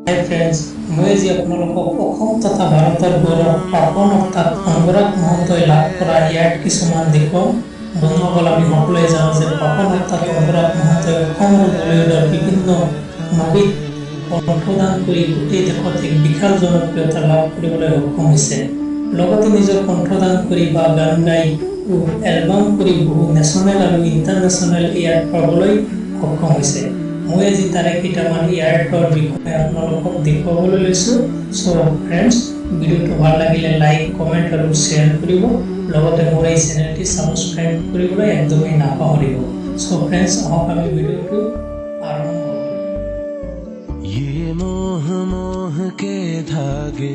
Hi friends, মই আজি আপোনালোকক অসম তথা ভাৰতৰ গৌৰৱ পাপন অৰ্থাৎ অংগৰাগ মহন্তই লাভ কৰা ইয়াত কিছুমান দেখুৱাম। বন্ধুসকল, আমি সকলোৱে জানো যে পাপন অৰ্থাৎ অংগৰাগ মহন্তই অসম আৰু বলিউডৰ বিভিন্ন মুভিত কণ্ঠদান কৰি গোটেই দেশত এক বিশাল জনপ্ৰিয়তা লাভ কৰিবলৈ সক্ষম হৈছে। লগতে নিজৰ কণ্ঠদান কৰি বা গান গাই এলবাম কৰি বহু নেশ্যনেল আৰু ইণ্টাৰনেশ্যনেল এৱাৰ্ড পাবলৈ সক্ষম হৈছে। মই আজি তাৰে কেইটামান এৱাৰ্ডৰ বিষয়ে আপোনালোকক দেখুৱাবলৈ লৈছোঁ। চ' ফ্ৰেণ্ডছ, ভিডিঅ'টো ভাল লাগিলে লাইক, কমেণ্ট আৰু শ্বেয়াৰ কৰিব। লগতে মোৰ এই চেনেলটি ছাবস্ক্ৰাইব কৰিবলৈ একদমেই নাপাহৰিব। চ' ফ্ৰেণ্ডছ, আহক আমি ভিডিঅ'টো আৰম্ভ কৰোঁ। ये मोह मोह के धागे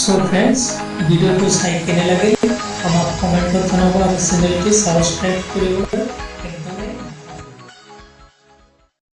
সো ফ্ৰেন্ডস, ভিডিওটো চাই কেনে লাগিল আমাক কমেণ্টত জনাব আৰু চেনেলটি ছাবস্ক্ৰাইব কৰিব।